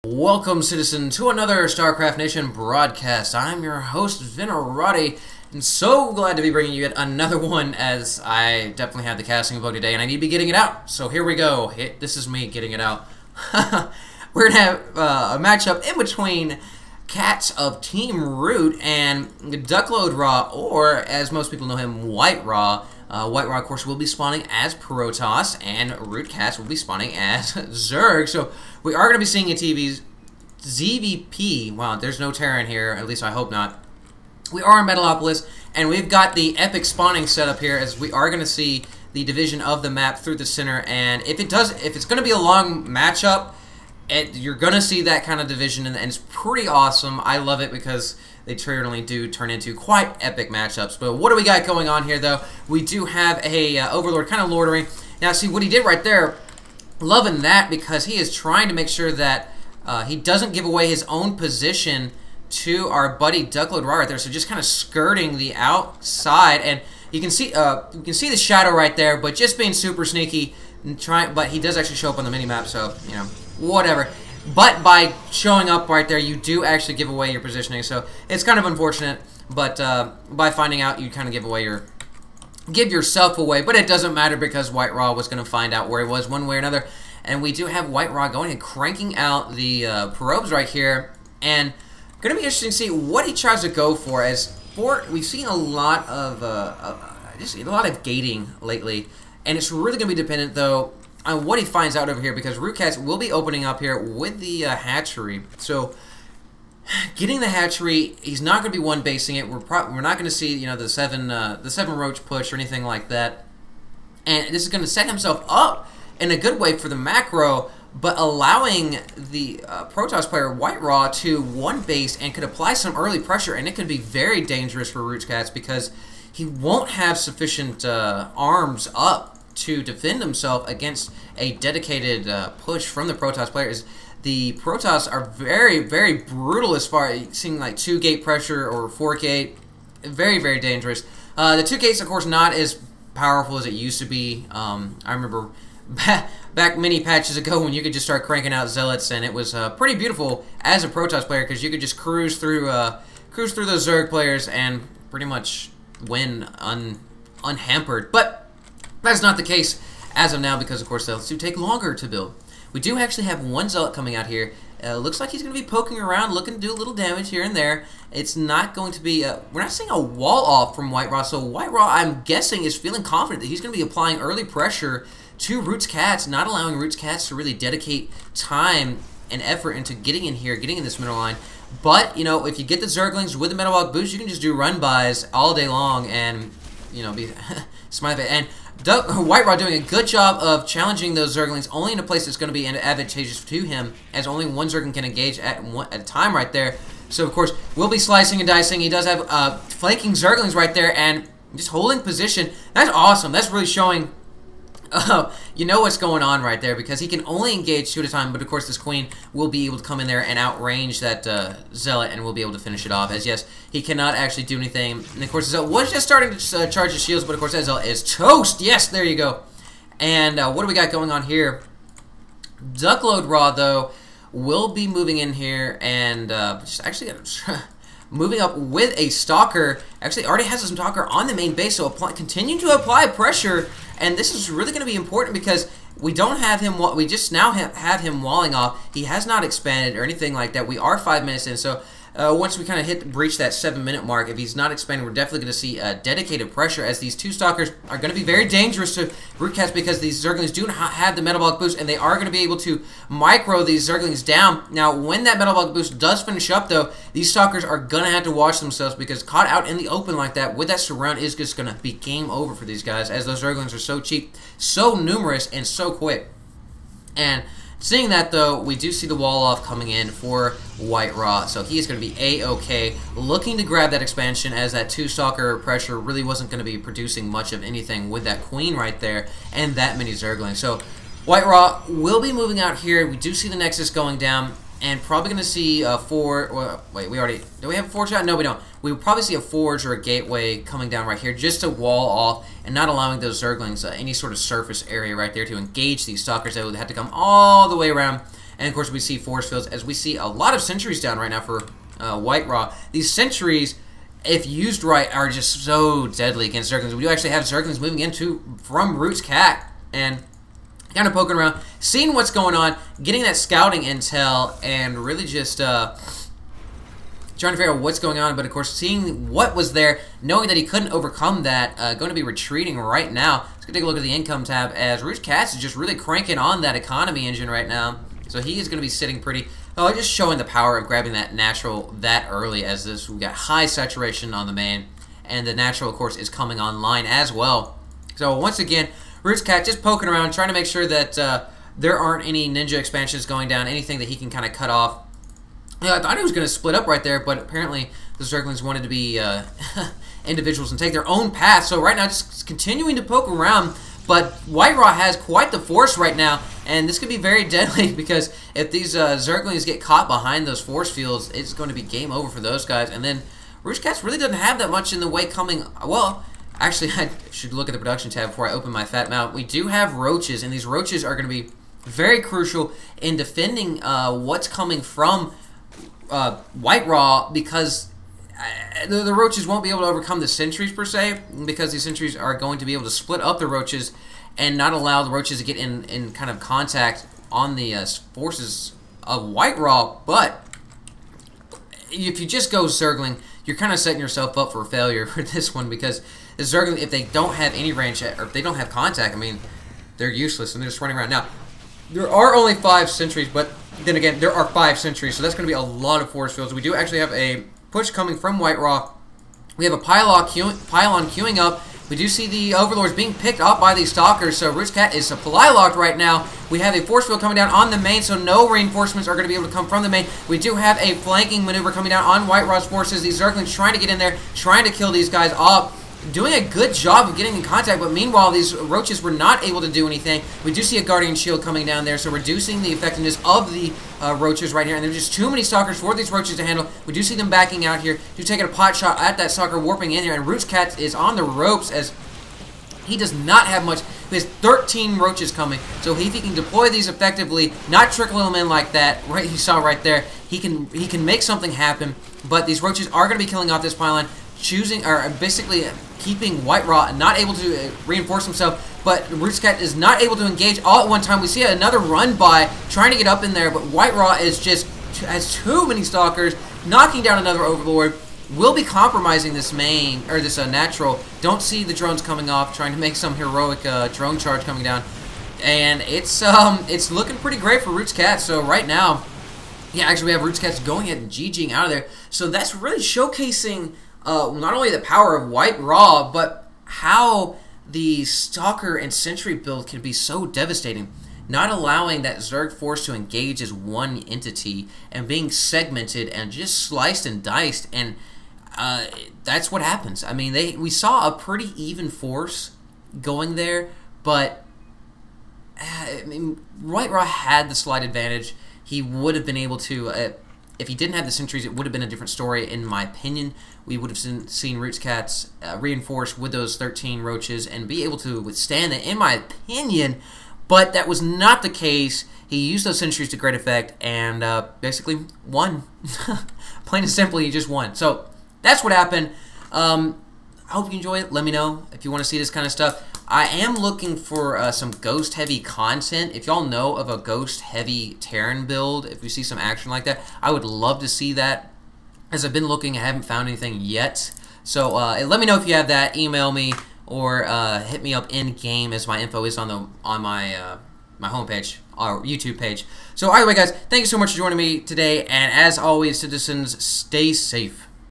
Welcome, citizen, to another Starcraft Nation broadcast. I'm your host, Whitera, and so glad to be bringing you yet another one, as I definitely have the casting vote today, and I need to be getting it out. So here we go. This is me getting it out. We're going to have a matchup in between Cats of Team Root and Duckload Raw, or as most people know him, Whitera. Whitera, of course, will be spawning as Protoss, and ROOTCatz will be spawning as Zerg. So we are going to be seeing a ZVP. Wow, there's no Terran here, at least I hope not. We are in Metalopolis, and we've got the epic spawning setup here, as we are going to see the division of the map through the center. And if it's going to be a long matchup, you're going to see that kind of division, and it's pretty awesome. I love it because they certainly do turn into quite epic matchups. But what do we got going on here, though? We do have a Overlord kind of lordering. Now, see what he did right there. Loving that, because he is trying to make sure that he doesn't give away his own position to our buddy Duckload Raw right there. So just kind of skirting the outside, and you can see the shadow right there, but just being super sneaky and trying. But he does actually show up on the mini map, so you know, whatever. But by showing up right there, you do actually give away your positioning. So it's kind of unfortunate, but by finding out, you kind of give yourself away. But it doesn't matter, because Whitera was going to find out where he was one way or another. And we do have Whitera going and cranking out the probes right here, and going to be interesting to see what he tries to go for. We've seen a lot of just a lot of gating lately, and it's really going to be dependent though on what he finds out over here, because ROOTCatz will be opening up here with the hatchery. So getting the hatchery, he's not going to be one basing it. We're not going to see, you know, the seven roach push or anything like that. And this is going to set himself up in a good way for the macro, but allowing the Protoss player Whitera to one base and could apply some early pressure, and it could be very dangerous for ROOTCatz, because he won't have sufficient arms up to defend himself against a dedicated push from the Protoss players. The Protoss are very, very brutal as far as seeing like 2-gate pressure or 4-gate. Very, very dangerous. The 2-gate's, of course, not as powerful as it used to be. I remember back many patches ago when you could just start cranking out zealots, and it was pretty beautiful as a Protoss player, because you could just cruise through those Zerg players and pretty much win unhampered. But that's not the case as of now, because of course zealots do take longer to build. We do actually have one zealot coming out here. Looks like he's going to be poking around, looking to do a little damage here and there. It's not going to be we're not seeing a wall off from Whitera, so Whitera, I'm guessing, is feeling confident that he's going to be applying early pressure to ROOTCatz, not allowing ROOTCatz to really dedicate time and effort into getting in here, getting in this middle line. But, you know, if you get the Zerglings with the metabolic boost, you can just do run-bys all day long and, you know, be smile it. And Whitera doing a good job of challenging those Zerglings only in a place that's going to be advantageous to him, as only one Zergling can engage at a time right there. So, of course, we'll be slicing and dicing. He does have flanking Zerglings right there and just holding position. That's awesome. That's really showing you know what's going on right there, because he can only engage 2 at a time, but of course this queen will be able to come in there and outrange that zealot, and will be able to finish it off, as yes, he cannot actually do anything. And of course the zealot was just starting to charge his shields, but of course that zealot is toast. Yes, there you go. And what do we got going on here? Duckload Raw, though, will be moving in here, and just actually moving up with a Stalker. Actually already has a Stalker on the main base, so continue to apply pressure. And this is really going to be important, because we don't have him. We just now have him walling off. He has not expanded or anything like that. We are 5 minutes in, so once we kind of breach that 7-minute mark, if he's not expanding, we're definitely going to see dedicated pressure, as these 2 Stalkers are going to be very dangerous to ROOTCatz, because these Zerglings do not have the metabolic boost, and they are going to be able to micro these Zerglings down. Now, when that metabolic boost does finish up, though, these Stalkers are going to have to watch themselves, because caught out in the open like that with that surround is just going to be game over for these guys, as those Zerglings are so cheap, so numerous, and so quick. And seeing that, though, we do see the wall off coming in for Whitera, so he is going to be A-OK, looking to grab that expansion, as that 2-Stalker pressure really wasn't going to be producing much of anything with that queen right there and that many Zerglings. So Whitera will be moving out here. We do see the Nexus going down, and probably going to see a forge. Well, wait, do we have a forge out? No, we don't. We will probably see a forge or a gateway coming down right here, just to wall off and not allowing those Zerglings any sort of surface area right there to engage these Stalkers that would have to come all the way around And of course, we see force fields as we see a lot of sentries down right now for Whitera. These sentries, if used right, are just so deadly against Zerglings. We do actually have Zerglings moving into from ROOTCatz and kind of poking around, seeing what's going on, getting that scouting intel, and really just trying to figure out what's going on. But of course, seeing what was there, knowing that he couldn't overcome that, going to be retreating right now. Let's go take a look at the income tab as ROOTCatz is just really cranking on that economy engine right now. So he is going to be sitting pretty. Oh, just showing the power of grabbing that natural that early, as this we got high saturation on the main, and the natural, of course, is coming online as well. So once again, ROOTCatz just poking around, trying to make sure that there aren't any ninja expansions going down, anything that he can kind of cut off. I thought he was going to split up right there, but apparently the Zerglings wanted to be individuals and take their own path. So right now, just continuing to poke around. But Whitera has quite the force right now, and this could be very deadly because if these Zerglings get caught behind those force fields, it's going to be game over for those guys. And then ROOTCatz really doesn't have that much in the way coming. Well, actually, I should look at the production tab before I open my fat mouth. We do have roaches, and these roaches are going to be very crucial in defending what's coming from Whitera, because the roaches won't be able to overcome the sentries per se, because these sentries are going to be able to split up the roaches and not allow the roaches to get in kind of contact on the forces of Whitera. But if you just go Zergling, you're kind of setting yourself up for failure for this one, because the Zergling, if they don't have any range, or if they don't have contact, I mean, they're useless and they're just running around. Now, there are only 5 sentries, but then again, there are 5 sentries, so that's going to be a lot of force fields. We do actually have a push coming from Whitera. We have a pylon queuing up. We do see the Overlords being picked up by these Stalkers, so ROOTCatz is supply locked right now. We have a force field coming down on the main, so no reinforcements are going to be able to come from the main. We do have a flanking maneuver coming down on Whitera's forces. These Zerglings trying to get in there, trying to kill these guys off. Doing a good job of getting in contact, but meanwhile, these roaches were not able to do anything. We do see a Guardian Shield coming down there, so reducing the effectiveness of the roaches right here. And there's just too many Stalkers for these roaches to handle. We do see them backing out here. Do taking a pot shot at that Stalker, warping in here, and ROOTCatz is on the ropes as he does not have much. He has 13 roaches coming, so if he can deploy these effectively, not trickle them in like that, right? You saw right there. He can make something happen, but these roaches are going to be killing off this pylon, basically keeping Whitera not able to reinforce himself, but ROOTCatz is not able to engage all at one time. We see another run by, trying to get up in there, but Whitera is has too many Stalkers, knocking down another Overlord. Will be compromising this main, or this natural. Don't see the drones coming off, trying to make some heroic drone charge coming down. And it's looking pretty great for ROOTCatz. So right now, yeah, actually we have ROOTCatz going ahead and GGing out of there. So that's really showcasing not only the power of Whitera, but how the Stalker and Sentry build can be so devastating. Not allowing that Zerg force to engage as one entity and being segmented and just sliced and diced, and that's what happens. I mean, we saw a pretty even force going there, but I mean, Whitera had the slight advantage. He would have been able to, if he didn't have the sentries, it would have been a different story, in my opinion. We would have seen ROOTCatz reinforce with those 13 roaches and be able to withstand that, in my opinion. But that was not the case. He used those sentries to great effect and basically won. Plain and simply, he just won. So that's what happened. I hope you enjoy it. Let me know if you want to see this kind of stuff. I am looking for some ghost-heavy content. If y'all know of a ghost-heavy Terran build, if you see some action like that, I would love to see that. As I've been looking, I haven't found anything yet. So let me know if you have that. Email me. Or hit me up in game, as my info is on my my homepage, our YouTube page. So anyway, guys, thank you so much for joining me today, and as always, citizens, stay safe.